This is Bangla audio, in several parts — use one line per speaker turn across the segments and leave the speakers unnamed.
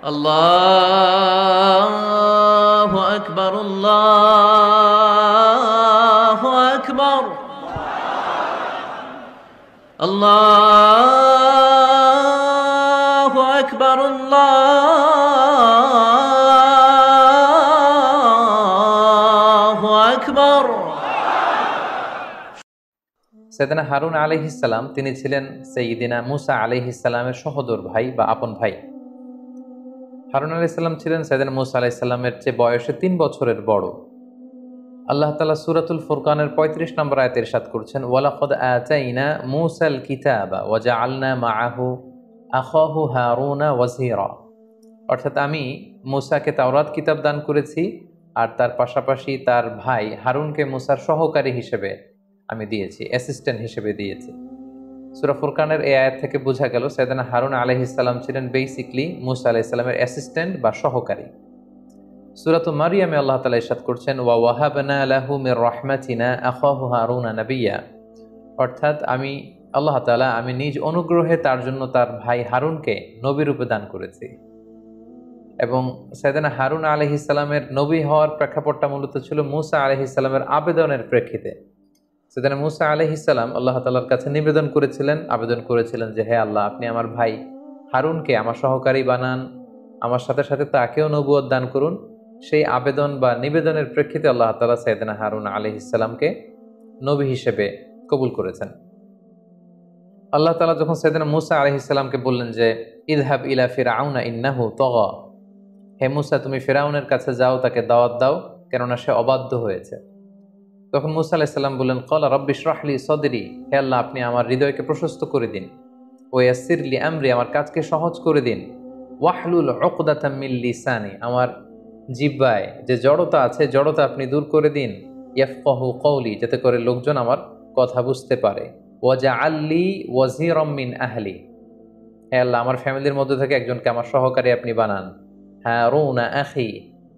الله أكبر الله أكبر الله أكبر الله أكبر।
সাইয়েদনা হারুন আলাইহিস সালাম তিনি ছিলেন সাইয়্যিদিনা মুসা আলাইহিস সালামের সহোদর ভাই বা আপন ভাই। হারুন আলাইহিস সালাম ছিলেন সাইয়েদনা মুসা আলাইহিস সালামের চেয়ে বয়সে 3 বছরের বড়। আল্লাহ তাআলা সূরাতুল ফুরকানের 35 নম্বর আয়াতে ইরশাদ করছেন, ওয়ালাকাদ আতাইনা মুসাল কিতাবা ওয়া জাআলনা মাআহু আখাহু হারুনা ওয়াজিরা। অর্থাৎ আমি মুসাকে তাওরাত কিতাব দান করেছি আর তার পাশাপাশি তার ভাই হারুনকে মুসার সহকারী হিসেবে আমি দিয়েছি, অ্যাসিস্ট্যান্ট হিসেবে দিয়েছি। সূরা ফুরকানের এই আয়াত থেকে বোঝা গেল সাইয়েদনা হারুন আলাইহিস সালাম ছিলেন বেসিক্যালি মুসা আলাইহিস সালামের অ্যাসিস্ট্যান্ট বা সহকারী। সূরাতুল মারিয়ামে আল্লাহ তাআলা ইরশাদ করছেন, ওয়া ওয়াহাবনা লাহু মির রাহমাতিনা আখাহু হারুনা নাবিয়্যা। অর্থাৎ আল্লাহ তাআলা আমি নিজ অনুগ্রহে তার জন্য তার ভাই হারুনকে নবী রূপে দান করেছি। এবং সাইয়েদনা হারুন আলাইহিস সালামের নবী হওয়ার প্রেক্ষাপটটা মূলত ছিল মুসা আলাইহিস সালামের আবেদনের প্রেক্ষিতে। সাইয়েদনা মুসা আলাইহিস সালাম আল্লাহ তাআলার কাছে আবেদন করেছিলেন যে হে আল্লাহ, আপনি আমার ভাই হারুনকে আমার সহকারী বানান, আমার সাথে সাথে তাকেও নবুয়ত দান করুন। সেই আবেদন বা নিবেদনের প্রেক্ষিতে আল্লাহ তাআলা সাইয়েদনা হারুন আলাইহিস সালামকে নবী হিসেবে কবুল করেছেন। আল্লাহ তাআলা যখন সাইয়েদনা মুসা আলাইহিস সালামকে বললেন যে ইযহাব ইলা ফিরআউনা ইন্নাহু তাগা, হে মুসা তুমি ফিরআউনের কাছে যাও, তাকে দাওয়াত দাও, কেননা সে অবাধ্য হয়েছে। তখন মুসা আলাইহিস সালাম বললেন, ক্বালা রাব্বি ইশরাহ লি সাদরি, হে আল্লাহ আপনি আমার হৃদয়কে প্রশস্ত করে দিন, ওয়া ইয়াসসির লি আমরি আমার কাজকে সহজ করে দিন, ওয়াহলুল উকদাতাম মিন লিসানি আমার জিহ্বায় যে জড়তা আছে জড়তা আপনি দূর করে দিন, ইয়াফকাহু কওলি যাতে করে লোকজন আমার কথা বুঝতে পারে, ওয়াজআল লি ওয়াজিরাম মিন আহলি, হে আল্লাহ আমার ফ্যামিলির মধ্যে থেকে একজনকে আমার সহকারী আপনি বানান, হারুনা আখি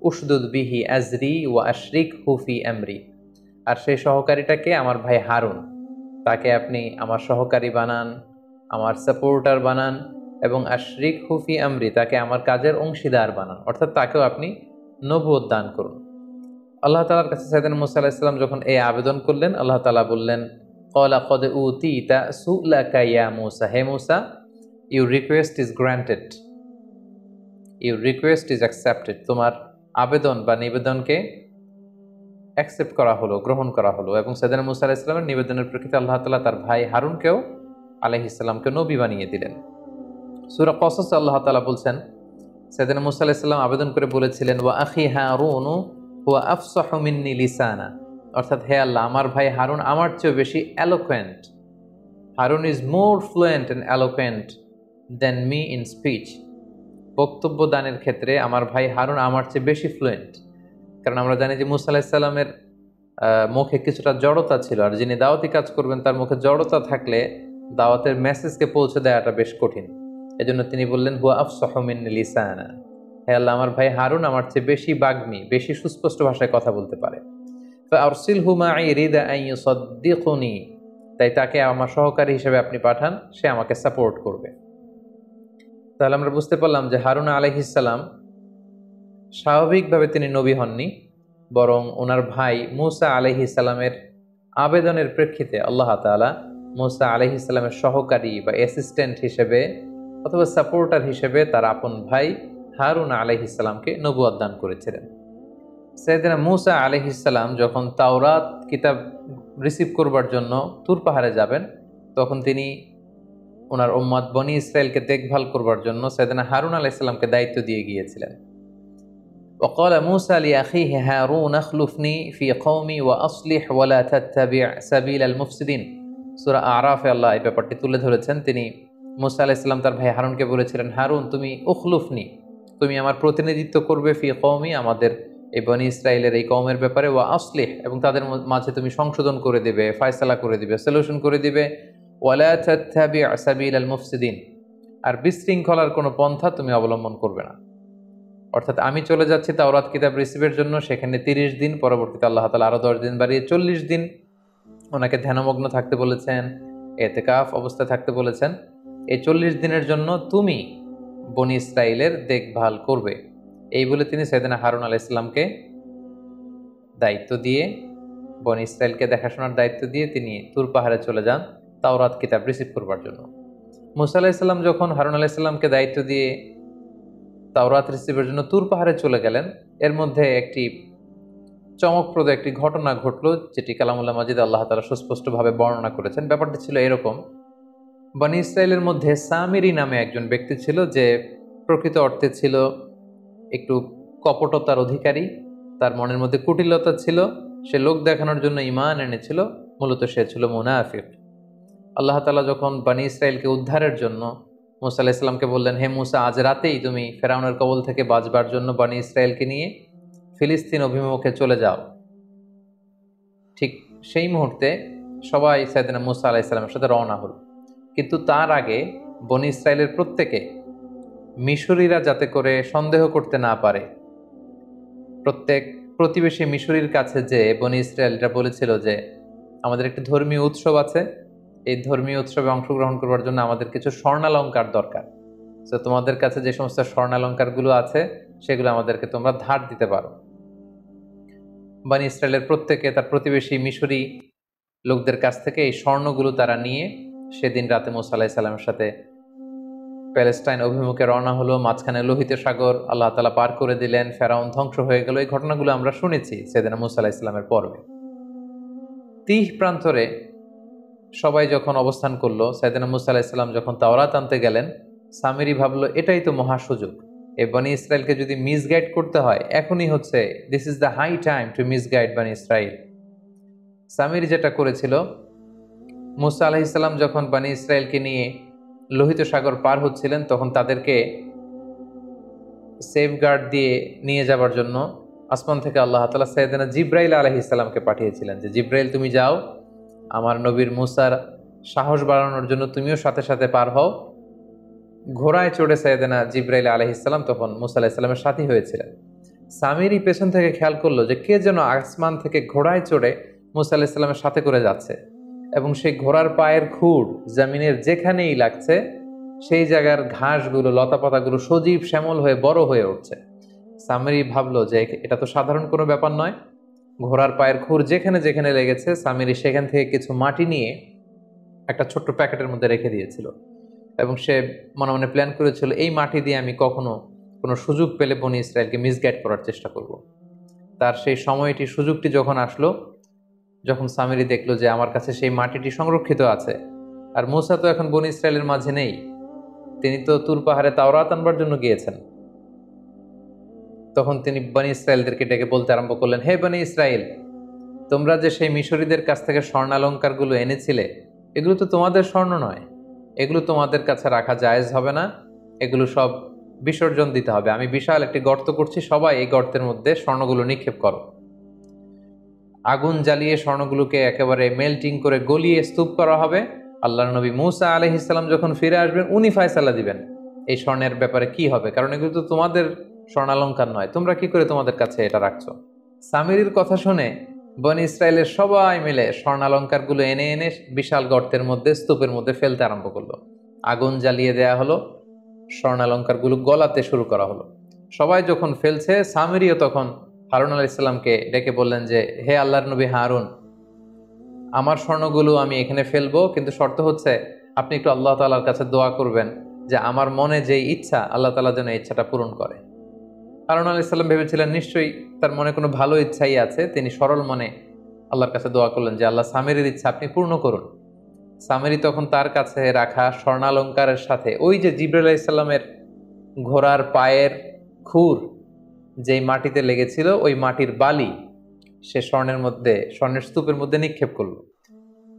উশদুদ বিহি আজরি ওয়া আশরিকহু ফি আমরি, আর সেই সহকারীটাকে আমার ভাই হারুন, তাকে আপনি আমার সহকারী বানান, আমার সাপোর্টার বানান, এবং আশরিকহু ফি আমরি তাকে আমার কাজের অংশীদার বানান, অর্থাৎ তাকেও আপনি নবুয়ত দান করুন। আল্লাহ তাআলার কাছে সাইয়েদনা মুসা আলাইহিস সালাম যখন এই আবেদন করলেন, আল্লাহ তাআলা বললেন, ক্বালা ক্বাদ উতিতা সু'লাকা ইয়া মুসা, হে Musa your request is granted, your request is accepted, তোমার আবেদন বা নিবেদনকে অ্যাকসেপ্ট করা হলো, গ্রহণ করা হলো। এবং সাইয়েদনা মুসা আলাইহিস সালামের নিবেদনের প্রেক্ষিতে আল্লাহ তাআলা তার ভাই হারুনকেও আলাইহিস সালামকে নবী বানিয়ে দিলেন। সূরা কসসে আল্লাহ তাআলা বলছেন, সাইয়েদনা মুসা আলাইহিস সালাম আবেদন করে বলেছিলেন, ওয়া আখি হারুনু হুয়া আফসাহু মিন্নি লিসানা, অর্থাৎ হে আল্লাহ আমার ভাই হারুন আমার চেয়ে বেশি eloquent, Harun is more fluent and eloquent than me in speech, বক্তব্য দানের ক্ষেত্রে আমার ভাই হারুন আমার চেয়ে বেশি ফ্লুয়েন্ট। কারণ আমরা জানি যে মুসা আলাইহিস সালামের মুখে কিছুটা জড়তা ছিল, আর যিনি দাওয়াতি কাজ করবেন তার মুখে জড়তা থাকলে দাওয়াতের মেসেজকে পৌঁছে দেওয়াটা বেশ কঠিন। এজন্য তিনি বললেন, হুয়া আফসাহু মিন্নি লিসানা, হে আল্লাহ আমার ভাই হারুন আমার চেয়ে বেশি বাগ্মী, বেশি সুস্পষ্ট ভাষায় কথা বলতে পারে। ফাআরসিলহু মাই রিদা আন ইউসাদ্দিকুনি, তাই তাকে আমার সহকারী হিসেবে আপনি পাঠান, সে আমাকে সাপোর্ট করবে। তাহলে আমরা বুঝতে পারলাম যে হারুন আলাইহিস সালাম স্বাভাবিকভাবে তিনি নবী হননি, বরং ওনার ভাই মুসা আলাইহিস সালামের আবেদনের প্রেক্ষিতে আল্লাহ তাআলা মুসা আলাইহিস সালামের সহকারী বা অ্যাসিস্ট্যান্ট হিসেবে অথবা সাপোর্টার হিসেবে তার আপন ভাই হারুন আলাইহিস সালামকে নবুয়ত দান করেছিলেন। সাইয়েদনা মুসা আলাইহিস সালাম যখন তাওরাত কিতাব রিসিভ করবার জন্য তুর পাহাড়ে যাবেন, তখন তিনি ওনার উম্মত বনি ইসরায়েলকে দেখভাল করবার জন্য সাইয়েদনা হারুন আলাইহিস সালামকে দায়িত্ব দিয়ে গিয়েছিলেন। وقال موسى لأخيه هارون اخلفني في قومي وأصلح ولا تتبع سبيل المفسدين। সূরা আরাফে আল্লাহ এই ব্যাপারটি তুলে ধরেছেন। তিনি মুসা আলাইহিস সালাম তার ভাই হারুনকে বলেছিলেন, হারুন তুমি উখলুফনি, তুমি আমার প্রতিনিধিত্ব করবে, ফি কওমি আমাদের এই বনি ইসরাইলের এই কওমের ব্যাপারে, ওয়া আসলিহ এবং তাদের মাঝে তুমি সংশোধন করে দিবে, ফয়সালা করে দিবে, সলিউশন করে দিবে, ওয়ালা তাত্তাবি' সাবিলাল মুফসিদিন আর বিশৃঙ্খলার কোনো পন্থা তুমি অবলম্বন করবে না। অর্থাৎ আমি চলে যাচ্ছি তাওরাত কিতাব রিসিভের জন্য, সেখানে 30 দিন, পরবর্তীতে আল্লাহ তাআলা আরো 10 দিন বাড়িয়ে 40 দিন ওনাকে ধ্যানমগ্ন থাকতে বলেছেন, ইতিকাফ অবস্থায় থাকতে বলেছেন। এই 40 দিনের জন্য তুমি বনি ইসরাইলের দেখভাল করবে। এই বলে তিনি সাইয়েদনা হারুন আলাইহিস সালামকে দায়িত্ব দিয়ে, বনি ইসরাইলকে দেখাশোনার দায়িত্ব দিয়ে তিনি তুর পাহাড়ে চলে যান তাওরাত কিতাব রিসিভ করবার জন্য। মুসা আলাইহিস সালাম যখন হারুন আলাইহিস সালামকে দায়িত্ব দিয়ে তাওরাত রিসিভের জন্য তুর পাহাড়ে চলে গেলেন, এর মধ্যে একটি চমকপ্রদ একটি ঘটনা ঘটল, যেটি কালামুল্লাহ মাজিদ আল্লাহ তাআলা সুস্পষ্টভাবে বর্ণনা করেছেন। ব্যাপারটি ছিল এরকম: বনি ইসরাইলের মধ্যে সামিরি নামে একজন ব্যক্তি ছিল, যে প্রকৃত অর্থে ছিল একটু কপটতার অধিকারী। তার মনের মধ্যে কুটিলতা ছিল, সে লোক দেখানোর জন্য ঈমান এনেছিল, মূলত সে ছিল মুনাফিক। আল্লাহ তাআলা যখন বনি ইসরাইলকে উদ্ধারের জন্য মুসা আলাইহিস সালামকে বললেন, হে মুসা, আজ রাতেই তুমি ফেরাউনের কবল থেকে বাঁচবার জন্য বনি ইসরাইলকে নিয়ে ফিলিস্তিন অভিমুখে চলে যাও, ঠিক সেই মুহূর্তে সবাই সাইয়েদনা মুসা আলাইহিস সালামের সাথে রওনা হল। কিন্তু তার আগে বনি ইসরাইলের প্রত্যেকে মিশরীরা যাতে করে সন্দেহ করতে না পারে, প্রত্যেক প্রতিবেশী মিশরীর কাছে যে বনি ইসরায়েলরা বলেছিল যে আমাদের একটি ধর্মীয় উৎসব আছে, এই ধর্মীয় উৎসবে অংশগ্রহণ করবার জন্য আমাদের কিছু স্বর্ণালঙ্কার দরকার, তো তোমাদের কাছে যে সমস্ত স্বর্ণালঙ্কারগুলো আছে সেগুলো আমাদেরকে তোমরা ধার দিতে পারো। বনি ইসরায়েলের প্রত্যেকে তার প্রতিবেশী মিশরী লোকদের কাছ থেকে এই স্বর্ণগুলো তারা নিয়ে সেদিন রাতে মুসা আলাইহিস সালামের সাথে প্যালেস্টাইন অভিমুখে রওনা হলো। মাঝখানে লোহিত সাগর আল্লাহ তাআলা পার করে দিলেন, ফেরাউন ধ্বংস হয়ে গেল। এই ঘটনাগুলো আমরা শুনেছি সাইয়েদনা মুসা আলাইহিস সালামের পর্বে। তিহ প্রান্তরে সবাই যখন অবস্থান করলো, সাইয়েদনা মুসা আলাইহিস সালাম যখন তাওরাত আনতে গেলেন, সামিরি ভাবলো এটাই তো মহা সুযোগ, এই বনি ইসরায়েলকে যদি মিসগাইড করতে হয় এখনই হচ্ছে, this is the high time to misguide বনি ইসরায়েল। সামিরি যেটা করেছিল, মুসা আলাইহিস সালাম যখন বনি ইসরায়েলকে নিয়ে লোহিত সাগর পার হচ্ছিলেন, তখন তাদেরকে সেফগার্ড দিয়ে নিয়ে যাবার জন্য আসমান থেকে আল্লাহ তাআলা সাইয়েদনা জিব্রাইল আলাইহিস সালামকে পাঠিয়েছিলেন, যে জিব্রাইল তুমি যাও, আমার নবীর মুসার সাহস বাড়ানোর জন্য তুমিও সাথে সাথে পার হও। ঘোড়ায় চড়ে সাইয়েদনা জিব্রাইল আলাইহিস সালাম তখন মুসা আলাইহিস সালামের সাথী হয়েছিলেন। সামিরি পেছন থেকে খেয়াল করলো যে কে যেন আসমান থেকে ঘোড়ায় চড়ে মুসা আলাইহিস সালামের সাথে করে যাচ্ছে, এবং সেই ঘোড়ার পায়ের খুর জমিনের যেখানেই লাগছে সেই জায়গার ঘাসগুলো, লতাপাতাগুলো সজীব শ্যামল হয়ে বড় হয়ে উঠছে। সামিরি ভাবলো যে এটা তো সাধারণ কোনো ব্যাপার নয়। ঘোড়ার পায়ের খুর যেখানে যেখানে লেগেছে সামিরি সেখান থেকে কিছু মাটি নিয়ে একটা ছোট্ট প্যাকেটের মধ্যে রেখে দিয়েছিল, এবং সে মনে মনে প্ল্যান করেছিল এই মাটি দিয়ে আমি কখনো কোনো সুযোগ পেলে বনি ইসরায়েলকে মিসগাইড করার চেষ্টা করব। তার সেই সময়টি, সুযোগটি যখন আসলো, যখন সামিরি দেখলো যে আমার কাছে সেই মাটিটি সংরক্ষিত আছে, আর মুসা তো এখন বনি ইসরায়েলের মাঝে নেই, তিনি তো তুর পাহাড়ে তাওরাত আনবার জন্য গিয়েছেন, তখন তিনি বনি ইসরায়েলদেরকে ডেকে বলতে আরম্ভ করলেন, হে বনি ইসরায়েল, তোমরা যে সেই মিশরীদের কাছ থেকে স্বর্ণালঙ্কারগুলো এনেছিলে, এগুলো তো তোমাদের স্বর্ণ নয়, এগুলো তোমাদের কাছে রাখা জায়েজ হবে না, এগুলো সব বিসর্জন দিতে হবে। আমি বিশাল একটি গর্ত করছি, সবাই এই গর্তের মধ্যে স্বর্ণগুলো নিক্ষেপ করো। আগুন জ্বালিয়ে স্বর্ণগুলোকে একেবারে মেল্টিং করে গলিয়ে স্তূপ করা হবে। আল্লাহর নবী মুসা আলাইহিস সালাম যখন ফিরে আসবেন, উনি ফয়সালা দিবেন এই স্বর্ণের ব্যাপারে কি হবে, কারণ এগুলো তো তোমাদের স্বর্ণালঙ্কার নয়, তোমরা কি করে তোমাদের কাছে এটা রাখছো। সামিরির কথা শুনে বনি ইসরায়েলের সবাই মিলে স্বর্ণালঙ্কারগুলো এনে এনে বিশাল গর্তের মধ্যে, স্তূপের মধ্যে ফেলতে আরম্ভ করলো। আগুন জ্বালিয়ে দেয়া হলো, স্বর্ণালঙ্কারগুলো গলাতে শুরু করা হলো। সবাই যখন ফেলছে, সামিরিও তখন হারুন আলাইহিস সালামকে ডেকে বললেন যে হে আল্লাহর নবী হারুন, আমার স্বর্ণগুলো আমি এখানে ফেলবো, কিন্তু শর্ত হচ্ছে আপনি একটু আল্লাহ তাআলার কাছে দোয়া করবেন যে আমার মনে যে ইচ্ছা, আল্লাহ তাআলা যেন ইচ্ছাটা পূরণ করে। হারুন আলাইহিস সালাম ভেবেছিলেন নিশ্চয়ই তার মনে কোনো ভালো ইচ্ছাই আছে, তিনি সরল মনে আল্লাহর কাছে দোয়া করলেন যে আল্লাহ, সামিরির ইচ্ছা আপনি পূর্ণ করুন। সামিরি তখন তার কাছে রাখা স্বর্ণালঙ্কারের সাথে ওই যে জিবরাইল আলাইহিস সালামের ঘোড়ার পায়ের খুর যেই মাটিতে লেগেছিল, ওই মাটির বালি সে স্বর্ণের স্তূপের মধ্যে নিক্ষেপ করল,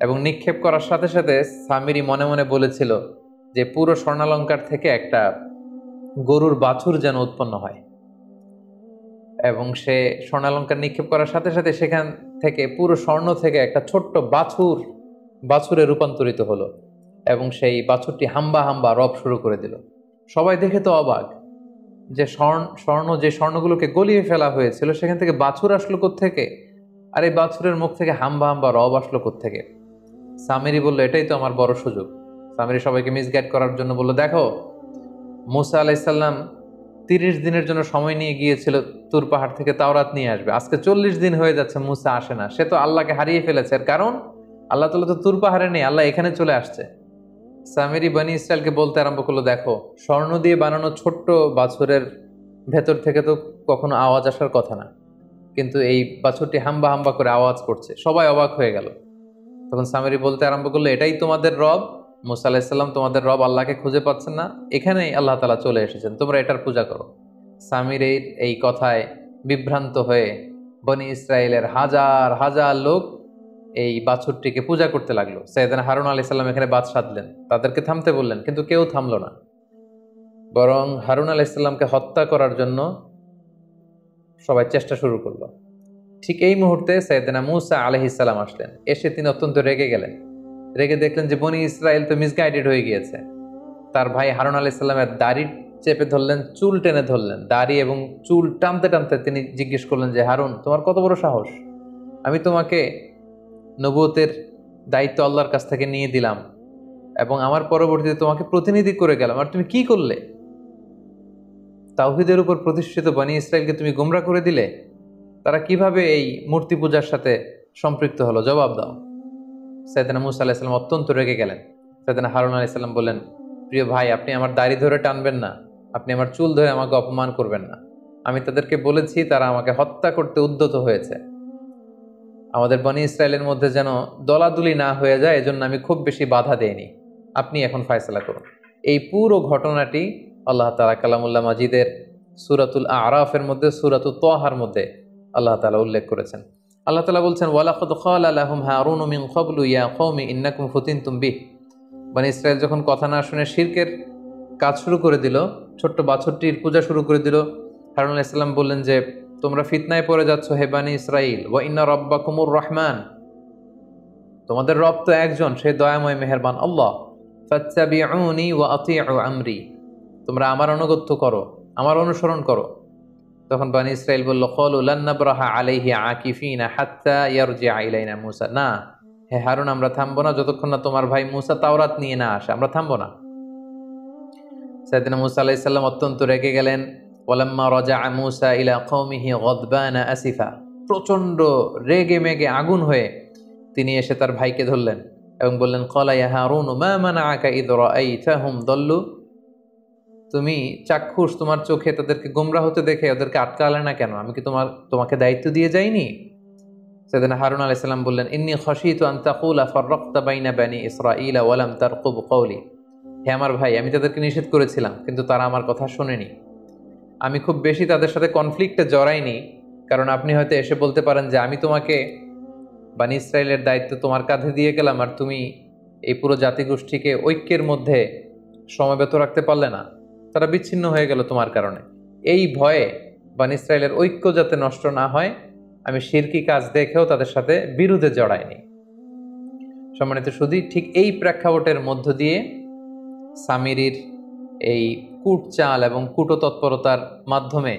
এবং নিক্ষেপ করার সাথে সাথে সামিরি মনে মনে বলেছিল যে পুরো স্বর্ণালঙ্কার থেকে একটা গরুর বাছুর যেন উৎপন্ন হয়, এবং সে স্বর্ণালঙ্কার নিক্ষেপ করার সাথে সাথে সেখান থেকে পুরো স্বর্ণ থেকে একটা ছোট্ট বাছুরে রূপান্তরিত হলো, এবং সেই বাছুরটি হাম্বা হাম্বা রব শুরু করে দিল। সবাই দেখে তো অবাক যে স্বর্ণগুলোকে গলিয়ে ফেলা হয়েছিল সেখান থেকে বাছুর আসলো কোত্থেকে, আর এই বাছুরের মুখ থেকে হাম্বা হাম্বা রব আসলো কোত্থেকে। সামিরি বলল এটাই তো আমার বড় সুযোগ। সামিরি সবাইকে মিসগাইড করার জন্য বলল, দেখো মুসা আলাইসাল্লাম 30 দিনের জন্য সময় নিয়ে গিয়েছিল তুর পাহাড় থেকে তাওরাত নিয়ে আসবে। আজকে 40 দিন হয়ে যাচ্ছে, মুসা আসে না। সে তো আল্লাহকে হারিয়ে ফেলেছে। এর কারণ আল্লাহ তাআলা তো তুর পাহাড়ে নেই, আল্লাহ এখানে চলে আসছে। সামিরি বনি ইসরায়েলকে বলতে আরম্ভ করলো, দেখো, স্বর্ণ দিয়ে বানানো ছোট্ট বাছুরের ভেতর থেকে তো কখনো আওয়াজ আসার কথা না, কিন্তু এই বাছুরটি হাম্বা হাম্বা করে আওয়াজ করছে। সবাই অবাক হয়ে গেল। তখন সামিরি বলতে আরম্ভ করলো, এটাই তোমাদের রব? মুসা আলাহিসাল্লাম তোমাদের রব আল্লাহকে খুঁজে পাচ্ছেন না? এখানেই আল্লাহ তাআলা চলে এসেছেন, তোমরা এটার পূজা করো। সামিরের এই কথায় বিভ্রান্ত হয়ে বনি ইসরায়েলের হাজার হাজার লোক এই বাছুরটিকে পূজা করতে লাগলো। সাইয়েদনা হারুন আলাইহিস সালাম এখানে বাদ সাধলেন, তাদেরকে থামতে বললেন, কিন্তু কেউ থামলো না। বরং হারুন আলাইহিস সালামকে হত্যা করার জন্য সবাই চেষ্টা শুরু করলো। ঠিক এই মুহূর্তে সাইয়েদনা মূসা আলাইহিস সালাম আসলেন। এসে তিনি অত্যন্ত রেগে গেলেন। রেগে দেখলেন যে বনি ইসরায়েল তো মিসগাইডেড হয়ে গিয়েছে। তার ভাই হারুন আলাইহিস সালামের দাড়ি চেপে ধরলেন, চুল টেনে ধরলেন। দাড়ি এবং চুল টানতে টানতে তিনি জিজ্ঞেস করলেন যে, হারুন, তোমার কত বড় সাহস? আমি তোমাকে নবুয়তের দায়িত্ব আল্লাহর কাছ থেকে নিয়ে দিলাম এবং আমার পরবর্তীতে তোমাকে প্রতিনিধি করে গেলাম, আর তুমি কি করলে? তাওহীদের উপর প্রতিষ্ঠিত বনি ইসরায়েলকে তুমি গোমরা করে দিলে। তারা কিভাবে এই মূর্তি পূজার সাথে সম্পৃক্ত হলো? জবাব দাও। সাইয়েদনা মূসা আলাইহিস সালাম অত্যন্ত রেগে গেলেন। সাইয়েদনা হারুন আলাইহিস সালাম বললেন, প্রিয় ভাই, আপনি আমার দাড়ি ধরে টানবেন না, আপনি আমার চুল ধরে আমাকে অপমান করবেন না। আমি তাদেরকে বলেছি, তারা আমাকে হত্যা করতে উদ্যত হয়েছে। আমাদের বনি ইসরায়েলের মধ্যে যেন দলাদুলি না হয়ে যায়, এজন্য আমি খুব বেশি বাধা দেইনি। আপনি এখন ফয়সালা করুন। এই পুরো ঘটনাটি আল্লাহ তাআলা কালামুল্লাহ মাজিদের সূরাতুল আরাফের মধ্যে, সূরাতুত তাহার মধ্যে আল্লাহ তাআলা উল্লেখ করেছেন। আল্লাহ তাআলা বলছেন, ওয়ালাকাদ ক্বালা লাহুম হারুনু মিন ক্বাবলু ইয়া কওমি ইন্নাকুম ফুতিনতুম বিহ। বনি ইসরায়েল যখন কথা না শুনে শিরকের কাজ শুরু করে দিল, ছোট্ট বাছুরটির পূজা শুরু করে দিল, হারুন আলাইহিস সালাম বললেন যে, তোমরা ফিতনায় পড়ে যাচ্ছ হে বনি ইসরাইল। ওয়া ইন্না রাব্বাকুমুর রহমান, তোমাদের রব তো একজন, সে দয়াময় মেহেরবান আল্লাহ। ফাত্তাবিউনি ওয়া আতিউ আমরি, তোমরা আমার আনুগত্য করো, আমার অনুসরণ করো। তখন বনি ইসরাইল বলল, ক্বালু লান নাবরাহা আলাইহি আকিফিনা হাত্তা ইয়ারজিআ ইলাইনা মূসা। না হে হারুন, আমরা থামবো না যতক্ষণ না তোমার ভাই মূসা তাওরাত নিয়ে না আসে, আমরা থামবো না। সাইয়েদনা মূসা আলাইহিস সালাম অত্যন্ত রেগে গেলেন। ওয়ালাম্মা রাজাআ মূসা ইলা কওমিহি গাদবানা আসিফা, প্রচন্ড রেগে মেগে আগুন হয়ে তিনি এসে তার ভাইকে ধরলেন এবং বললেন, ক্বালা ইয়া হারুন মা মানাআকা ইয রাআইতাহুম দাল্লু, তুমি চাক্ষুষ, তোমার চোখে তাদেরকে গোমরাহ হতে দেখে ওদেরকে আটকালে না কেন? আমি কি তোমাকে দায়িত্ব দিয়ে যাইনি? সাইয়েদনা হারুন আলাইহিস সালাম বললেন, ইন্নী খাশীতু আন তাকুলা ফাররাকতা বাইনা বানি ইসরাঈলা ওয়া লাম তারকুব কওলি। হে আমার ভাই, আমি তাদেরকে নিষেধ করেছিলাম, কিন্তু তারা আমার কথা শোনেনি। আমি খুব বেশি তাদের সাথে কনফ্লিক্টে জড়াইনি, কারণ আপনি হয়তো এসে বলতে পারেন যে, আমি তোমাকে বনি ইসরায়েলের দায়িত্ব তোমার কাঁধে দিয়ে গেলাম, আর তুমি এই পুরো জাতিগোষ্ঠীকে ঐক্যের মধ্যে সমবেত রাখতে পারলে না, তারা বিচ্ছিন্ন হয়ে গেল তোমার কারণে। এই ভয়ে বনি ইসরায়েলের ঐক্য যাতে নষ্ট না হয়, আমি শিরকি কাজ দেখেও তাদের সাথে বিরোধে জড়াইনি। সম্মানিত সুধী, ঠিক এই প্রেক্ষাপটের মধ্য দিয়ে সামিরির এই কূটচাল এবং কূটতৎপরতার মাধ্যমে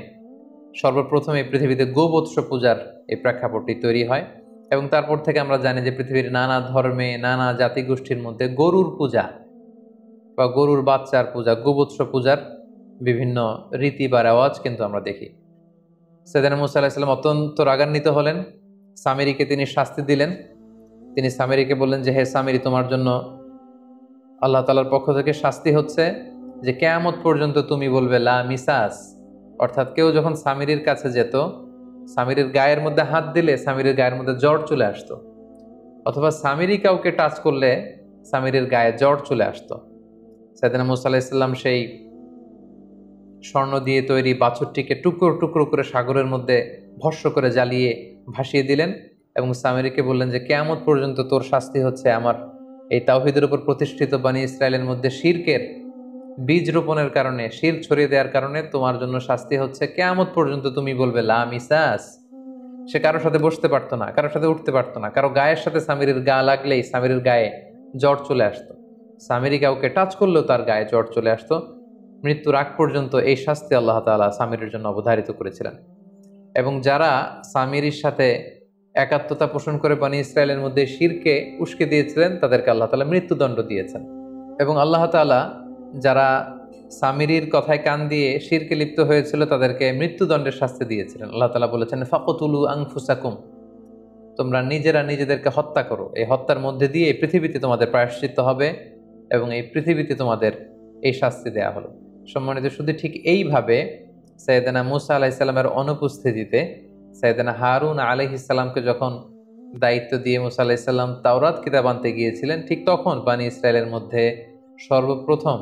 সর্বপ্রথম এই পৃথিবীতে গোবৎস পূজার এই প্রেক্ষাপটটি তৈরি হয়। এবং তারপর থেকে আমরা জানি যে পৃথিবীর নানা ধর্মে, নানা জাতিগোষ্ঠীর মধ্যে গরুর পূজা বা গরুর বাচ্চার পূজা, গোবৎস পূজার বিভিন্ন রীতি বা রেওয়াজ কিন্তু আমরা দেখি। সাইয়েদনা মূসা আলাইহিস সালাম অত্যন্ত রাগান্বিত হলেন। সামিরিকে তিনি শাস্তি দিলেন। তিনি সামিরিকে বললেন যে, হে সামিরি, তোমার জন্য আল্লাহ তাআলার পক্ষ থেকে শাস্তি হচ্ছে যে কিয়ামত পর্যন্ত তুমি বলবে লা মিসাস। অর্থাৎ কেউ যখন সামিরির কাছে যেত, সামিরির গায়ের মধ্যে হাত দিলে সামিরির গায়ের মধ্যে জ্বর চলে আসতো, অথবা সামিরি কাউকে টাচ করলে সামিরির গায়ে জ্বর চলে আসতো। সাইয়েদনা মূসা আলাইহিস সালাম সেই স্বর্ণ দিয়ে তৈরি বাছুরটিকে টুকরো টুকরো করে সাগরের মধ্যে ভস্ম করে জ্বালিয়ে ভাসিয়ে দিলেন এবং সামিরিকে বললেন যে, কিয়ামত পর্যন্ত তোর শাস্তি হচ্ছে আমার এই তাওহীদের উপর প্রতিষ্ঠিত বনি ইসরায়েলের মধ্যে শিরকের বীজ রোপণের কারণে, শিরক ছড়িয়ে দেওয়ার কারণে তোমার জন্য শাস্তি হচ্ছে। কিয়ামত পর্যন্ত তুমি বলবে লা মিসাস। সে কারোর সাথে বসতে পারতো না, কারোর সাথে উঠতে পারতো না, কারো গায়ের সাথে সামিরির গা লাগলেই সামিরির গায়ে জ্বর চলে আসতো। সামিরি কাউকে টাচ করলেও তার গায়ে জ্বর চলে আসতো। মৃত্যুর আগ পর্যন্ত এই শাস্তি আল্লাহ তাআলা সামিরির জন্য অবধারিত করেছিলেন। এবং যারা সামিরির সাথে একাত্মতা পোষণ করে বনি ইসরায়েলের মধ্যে শিরকে উস্কে দিয়েছিলেন, তাদেরকে আল্লাহ তাআলা মৃত্যুদণ্ড দিয়েছেন। এবং আল্লাহ তাআলা যারা সামিরির কথায় কান দিয়ে শিরকে লিপ্ত হয়েছিল তাদেরকে মৃত্যুদণ্ডের শাস্তি দিয়েছিলেন। আল্লাহ তাআলা বলেছেন ফাকতুলু আনফুসাকুম, তোমরা নিজেরা নিজেদেরকে হত্যা করো, এই হত্যার মধ্যে দিয়ে এই পৃথিবীতে তোমাদের প্রায়শ্চিত্ত হবে এবং এই পৃথিবীতে তোমাদের এই শাস্তি দেয়া হলো। সম্মানিত, শুধু ঠিক এইভাবে সাইয়েদনা মুসা আলাইহিস সালামের অনুপস্থিতিতে সাইয়েদনা হারুন আলাইহিস সালামকে যখন দায়িত্ব দিয়ে মুসা আলাইহিস সালাম তাওরাত কিতাব আনতে গিয়েছিলেন, ঠিক তখন বনী ইসরায়েলের মধ্যে সর্বপ্রথম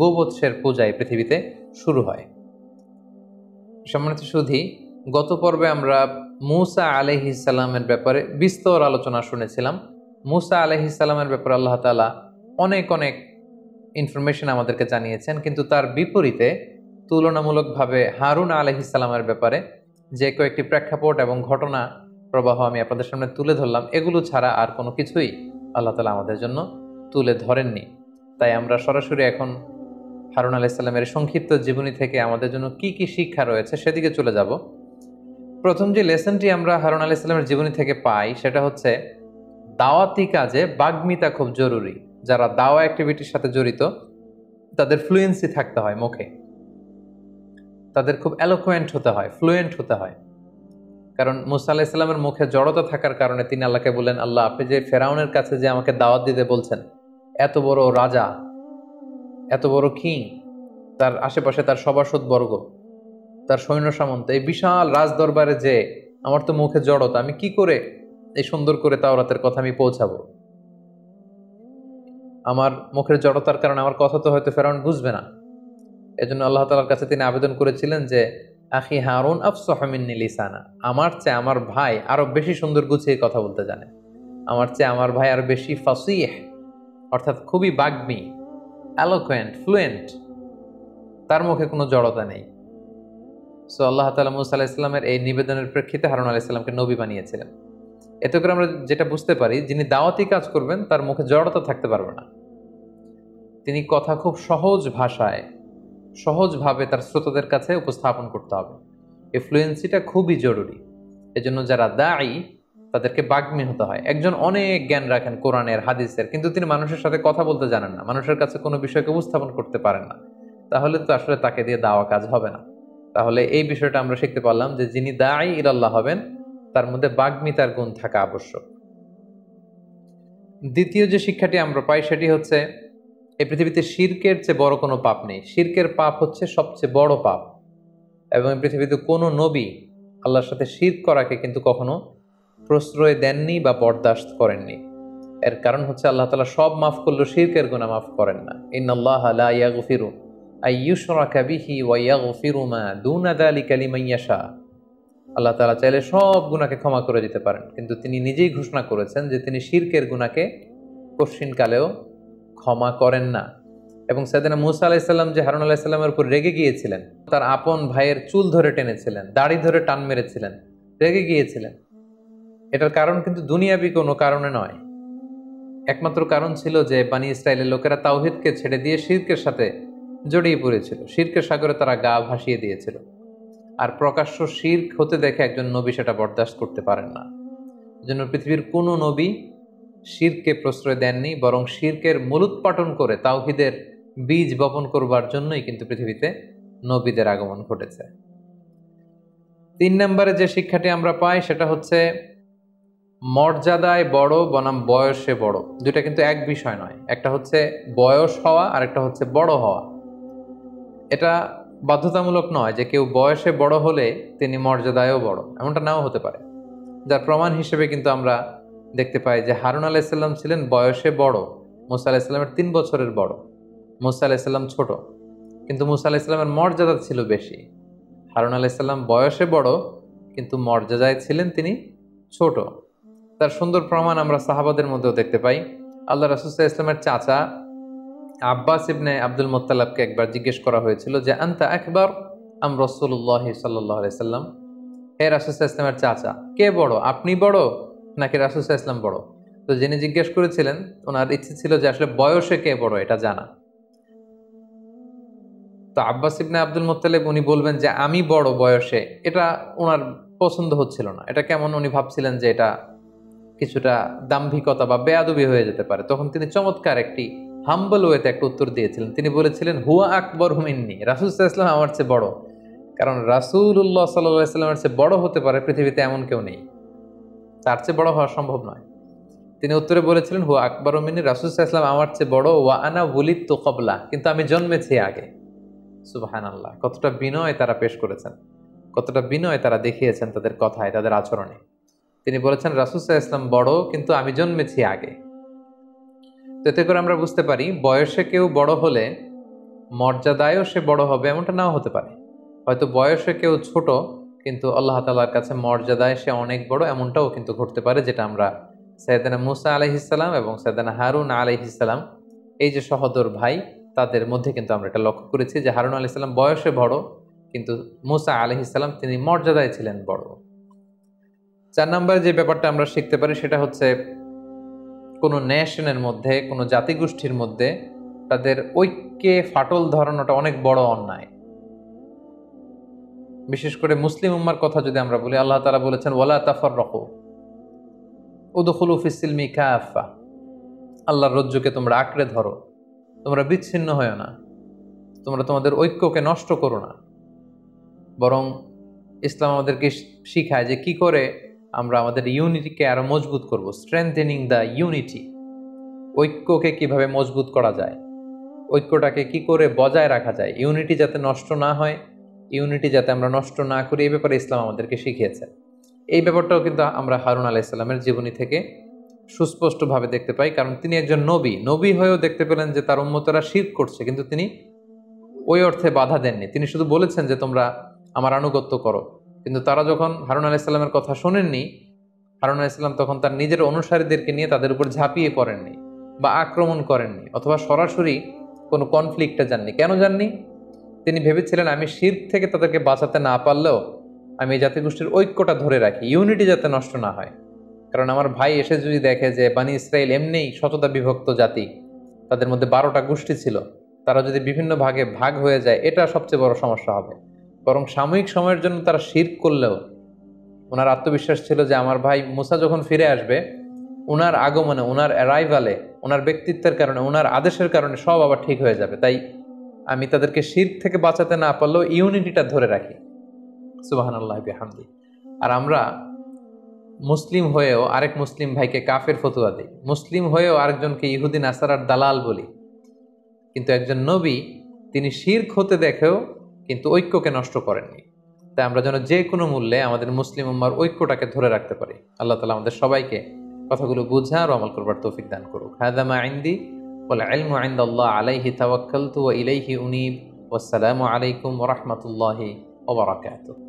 গোবৎসের পূজায় পৃথিবীতে শুরু হয়। সম্মানিত সুধী, গত পর্বে আমরা মুসা আলাইহিস সালামের ব্যাপারে বিস্তর আলোচনা শুনেছিলাম। মুসা আলাইহিস সালামের ব্যাপারে আল্লাহ তাআলা অনেক অনেক ইনফরমেশন আমাদেরকে জানিয়েছেন, কিন্তু তার বিপরীতে তুলনামূলকভাবে হারুন আলাইহিস সালামের ব্যাপারে যে কয়েকটি প্রেক্ষাপট এবং ঘটনা প্রবাহ আমি আপনাদের সামনে তুলে ধরলাম, এগুলো ছাড়া আর কোনো কিছুই আল্লাহ তাআলা আমাদের জন্য তুলে ধরেননি। তাই আমরা সরাসরি এখন হারুন আলাইহিস সালামের সংক্ষিপ্ত জীবনী থেকে আমাদের জন্য কি কি শিক্ষা রয়েছে সেদিকে চলে যাব। প্রথম যে লেসনটি আমরা হারুন আলাইহিস সালামের জীবনী থেকে পাই সেটা হচ্ছে দাওয়াতি কাজে বাগ্মিতা খুব জরুরি। যারা দাওয়া অ্যাক্টিভিটির সাথে জড়িত তাদের ফ্লুয়েন্সি থাকতে হয় মুখে, তাদের খুব এলোকুয়েন্ট হতে হয়, ফ্লুয়েন্ট হতে হয়। কারণ মুসা আলাইহিস সালামের মুখে জড়তা থাকার কারণে তিনি আল্লাহকে বললেন, আল্লাহ আপনি যে ফেরাউনের কাছে যে আমাকে দাওয়াত দিতে বলছেন, এত বড় রাজা, এত বড় কিং, তার আশেপাশে তার সভাসদ বর্গ, তার সৈন্য সামন্ত, এই বিশাল রাজ দরবারে যে আমার তো মুখে জড়তা, আমি কি করে এই সুন্দর করে তাওরাতের কথা আমি পৌঁছাবো? আমার মুখের জড়তার কারণে আমার কথা তো হয়তো ফেরাউন বুঝবে না। এজন্য আল্লাহ তাআলার কাছে তিনি আবেদন করেছিলেন যে আখি হারুন আফসাহু মিন্নি লিসানা, আমার চেয়ে আমার ভাই আরো বেশি সুন্দর গুছিয়ে কথা বলতে জানে, আমার চেয়ে আমার ভাই আরো বেশি ফাসিহ, অর্থাৎ খুবই বাগ্মী, এলোকুয়েন্ট, ফ্লুয়েন্ট, তার মুখে কোনো জড়তা নেই। সো আল্লাহ তাআলা মুসা আলাইহিস সালামের এই নিবেদনের প্রেক্ষিতে হারুন আলাইহিস সালামকে নবী বানিয়েছিলেন। এতে করে আমরা যেটা বুঝতে পারি, যিনি দাওয়াতি কাজ করবেন তার মুখে জড়তা থাকতে পারবে না। তিনি কথা খুব সহজ ভাষায়, সহজভাবে তার শ্রোতাদের কাছে উপস্থাপন করতে হবে। এই ফ্লুয়েন্সিটা খুবই জরুরি। এজন্য যারা দায়ী তাদেরকে বাগ্মী হতে হয়। একজন অনেক জ্ঞান রাখেন কোরআনের, হাদিসের, কিন্তু তিনি মানুষের সাথে কথা বলতে জানেন না, মানুষের কাছে কোনো বিষয়কে উপস্থাপন করতে পারেন না, তাহলে তো আসলে তাকে দিয়ে দাওয়া কাজ হবে না। তাহলে এই বিষয়টা আমরা শিখতে পারলাম যে যিনি দায়ী ইলাল্লাহ হবেন তার মধ্যে বাগ্মিতার গুণ থাকা আবশ্যক। দ্বিতীয় যে শিক্ষাটি আমরা পাই সেটি হচ্ছে এই পৃথিবীতে শিরকের চেয়ে বড় কোনো পাপ নেই। শিরকের পাপ হচ্ছে সবচেয়ে বড় পাপ, এবং এই পৃথিবীতে কোনো নবী আল্লাহর সাথে শিরক করাকে কিন্তু কখনো প্রশ্রয় দেননি বা বরদাস্ত করেননি। এর কারণ হচ্ছে আল্লাহ তাআলা সব মাফ করলেও শিরকের গুনাহ মাফ করেন না। ইন্নাল্লাহা লা ইয়াগফিরু আইয়ুশরাকা বিহি ওয়া ইয়াগফিরু মা দুনা যালিকা লিমান ইয়াশা। আল্লাহ তাআলা চাইলে সব গুনাহকে ক্ষমা করে দিতে পারেন, কিন্তু তিনি নিজেই ঘোষণা করেছেন যে তিনি শিরকের গুনাহকে কশিনকালেও ক্ষমা করেন না। এবং সাইয়েদনা মুসা আলাইহিস সালাম যে হারুন আলাইহিস সালামের উপর রেগে গিয়েছিলেন, তার আপন ভাইয়ের চুল ধরে টেনেছিলেন, দাড়ি ধরে টান মেরেছিলেন, রেগে গিয়েছিলেন, এটার কারণ কিন্তু দুনিয়াবি কোনো কারণে নয়। একমাত্র কারণ ছিল যে বনী ইসরাইলের লোকেরা তাওহীদকে ছেড়ে দিয়ে শিরকের সাথে জড়িয়ে পড়েছিল, শিরকের সাগরে তারা গা ভাসিয়ে দিয়েছিল। আর প্রকাশ্য শিরক হতে দেখে একজন নবী সেটা বরদাস্ত করতে পারেন না। এজন্য পৃথিবীর কোনো নবী শিরককে প্রশ্রয় দেননি, বরং শিরকের মূলোৎপাটন করে তাওহীদের বীজ বপন করবার জন্যই কিন্তু পৃথিবীতে নবীদের আগমন ঘটেছে। 3 নম্বরে যে শিক্ষাটি আমরা পাই সেটা হচ্ছে মর্যাদায় বড় বনাম বয়সে বড়, দুইটা কিন্তু এক বিষয় নয়। একটা হচ্ছে বয়স হওয়া আর একটা হচ্ছে বড় হওয়া। এটা বাধ্যতামূলক নয় যে কেউ বয়সে বড় হলে তিনি মর্যাদায়ও বড়, এমনটা নাও হতে পারে। যার প্রমাণ হিসেবে কিন্তু আমরা দেখতে পাই যে হারুন আলাইহিস সালাম ছিলেন বয়সে বড়, মুসা আলাইহিস সালামের 3 বছরের বড়। মুসা আলাইহিস সালাম ছোট, কিন্তু মুসা আলাইহিস সালামের মর্যাদা ছিল বেশি। হারুন আলাইহিস সালাম বয়সে বড়, কিন্তু মর্যাদায় ছিলেন তিনি ছোট। তার সুন্দর প্রমাণ আমরা সাহাবাদের মধ্যেও দেখতে পাই। আল্লাহ রাসূল সাল্লাল্লাহু আলাইহি ওয়াসাল্লামের চাচা আব্বাস ইবনে আব্দুল মুত্তালিবকে একবার জিজ্ঞেস করা হয়েছিল যে আনতা আকবার আম রাসূলুল্লাহ সাল্লাল্লাহু আলাইহি ওয়াসাল্লাম, হে রাসূল সাল্লাল্লাহু আলাইহি ওয়াসাল্লামের চাচা, কে বড়, আপনি বড় নাকি রাসূল সাল্লাল্লাহু আলাইহি ওয়াসাল্লাম বড়? তো যিনি জিজ্ঞেস করেছিলেন ওনার ইচ্ছে ছিল যে আসলে বয়সে কে বড় এটা জানা। তো আব্বাস ইবনে আব্দুল মুত্তালিব উনি বলবেন যে আমি বড় বয়সে, এটা ওনার পছন্দ হচ্ছিল না। এটা কেমন উনি ভাবছিলেন যে এটা কিছুটা দাম্ভিকতা বা বেয়াদবি হয়ে যেতে পারে। তখন তিনি চমৎকার একটি হাম্বল ওয়েতে একটা উত্তর দিয়েছিলেন। তিনি বলেছিলেন, হুয়া আকবর মিন্নি, রাসূল সাল্লাল্লাহু আলাইহি ওয়াসাল্লাম আমার চেয়ে বড়। কারণ রাসূলুল্লাহ সাল্লাল্লাহু আলাইহি ওয়াসাল্লামের চেয়ে বড় হতে পারে পৃথিবীতে এমন কেউ নেই, তার চেয়ে বড় হওয়া সম্ভব নয়। তিনি উত্তরে বলেছিলেন, হুয়া আকবর মিন্নি, রাসূল সাল্লাল্লাহু আলাইহি ওয়াসাল্লাম আমার চেয়ে বড়, ওয়া আনা ওয়ালিদতু ক্বাবলা, কিন্তু আমি জন্মেছি আগে। সুবহানাল্লাহ, কতটা বিনয় তারা পেশ করেছেন, কতটা বিনয় তারা দেখিয়েছেন তাদের কথায়, তাদের আচরণে। তিনি বলেছেন রাসূল সাল্লাল্লাহু আলাইহি ওয়াসাল্লাম বড়, কিন্তু আমি জন্মেছি আগে। তো এতে করে আমরা বুঝতে পারি বয়সে কেউ বড় হলে মর্যাদায়ও সে বড় হবে এমনটা নাও হতে পারে। হয়তো বয়সে কেউ ছোট, কিন্তু আল্লাহ তাআলার কাছে মর্যাদায় সে অনেক বড়, এমনটাও কিন্তু ঘটতে পারে, যেটা আমরা সাইয়েদনা মূসা আলাইহিস সালাম এবং সাইয়েদনা হারুন আলাইহিস সালাম, এই যে সহোদর ভাই, তাদের মধ্যে কিন্তু আমরা এটা লক্ষ্য করেছি যে হারুন আলাইহিস সালাম বয়সে বড়, কিন্তু মূসা আলাইহিস সালাম তিনি মর্যাদায় ছিলেন বড়। 4 নম্বরে যে ব্যাপারটা আমরা শিখতে পারি সেটা হচ্ছে কোনো নেশনের মধ্যে, কোনো জাতিগোষ্ঠীর মধ্যে তাদের ঐক্যে ফাটল ধরানোটা অনেক বড় অন্যায়। বিশেষ করে মুসলিম উম্মার কথা যদি আমরা বলি, আল্লাহ তাআলা বলেছেন ওয়ালা তাফাররাকু উদখুলু ফিস সিলমি কাফা, আল্লাহর রজ্জুকে তোমরা আঁকড়ে ধরো, তোমরা বিচ্ছিন্ন হয়ো না, তোমরা তোমাদের ঐক্যকে নষ্ট করো না। বরং ইসলাম আমাদেরকে শিখায় যে কি করে আমরা আমাদের ইউনিটিকে আরো মজবুত করব, স্ট্রেংথেনিং দ্য ইউনিটি। ঐক্যকে কিভাবে মজবুত করা যায়, ঐক্যটাকে কি করে বজায় রাখা যায়, ইউনিটি যাতে নষ্ট না হয়, ইউনিটি যাতে আমরা নষ্ট না করি, এই ব্যাপারে ইসলাম আমাদেরকে শিখিয়েছে। এই ব্যাপারটাও কিন্তু আমরা হারুন আলাইহিস সালামের জীবনী থেকে সুস্পষ্টভাবে দেখতে পাই। কারণ তিনি একজন নবী হয়েও দেখতে পেলেন যে তার উম্মতরা শিরক করছে, কিন্তু তিনি ওই অর্থে বাধা দেননি। তিনি শুধু বলেছেন যে তোমরা আমার আনুগত্য করো। কিন্তু তারা যখন হারুন আলাইহিস সালামের কথা শোনেননি, হারুন আলাইহিস সালাম তখন তার নিজের অনুসারীদেরকে নিয়ে তাদের উপর ঝাঁপিয়ে পড়েননি বা আক্রমণ করেননি, অথবা সরাসরি কোনো কনফ্লিক্টে যাননি। কেন যাননি? তিনি ভেবেছিলেন আমি শিরক থেকে তাদেরকে বাঁচাতে না পারলেও আমি এই জাতিগোষ্ঠীর ঐক্যটা ধরে রাখি, ইউনিটি যাতে নষ্ট না হয়। কারণ আমার ভাই এসে যদি দেখে যে বানি ইসরাইল এমনিই শততা বিভক্ত জাতি, তাদের মধ্যে 12টা গোষ্ঠী ছিল, তারা যদি বিভিন্ন ভাগে ভাগ হয়ে যায়, এটা সবচেয়ে বড় সমস্যা হবে। বরং সাময়িক সময়ের জন্য তারা শিরক করলেও ওনার আত্মবিশ্বাস ছিল যে আমার ভাই মুসা যখন ফিরে আসবে, ওনার আগমনে, ওনার অ্যারাইভালে, ওনার ব্যক্তিত্বের কারণে, ওনার আদেশের কারণে সব আবার ঠিক হয়ে যাবে। তাই আমি তাদেরকে শিরক থেকে বাঁচাতে না পারলেও ইউনিটিটা ধরে রাখি। সুবহানাল্লাহ বিহামদি। আর আমরা মুসলিম হয়েও আরেক মুসলিম ভাইকে কাফের ফতোয়া দিই, মুসলিম হয়েও আরেকজনকে ইহুদি নাসারার দালাল বলি। কিন্তু একজন নবী তিনি শিরক হতে দেখেও কিন্তু ঐক্যকে নষ্ট করেননি। তাই আমরা যেন যে কোনো মূল্যে আমাদের মুসলিম উম্মার ঐক্যটাকে ধরে রাখতে পারি। আল্লাহ তাআলা আমাদের সবাইকে কথাগুলো বুঝা আর আমল করবার তৌফিক দান করুক। হাযা মা ইনদি ওয়াল ইলমু ইনদাল্লাহ আলাইহি তাওয়াক্কালতু ওয়া ইলাইহি উনীব। ওয়াসসালামু আলাইকুম ওয়া রাহমাতুল্লাহি ওয়া বারাকাতুহু।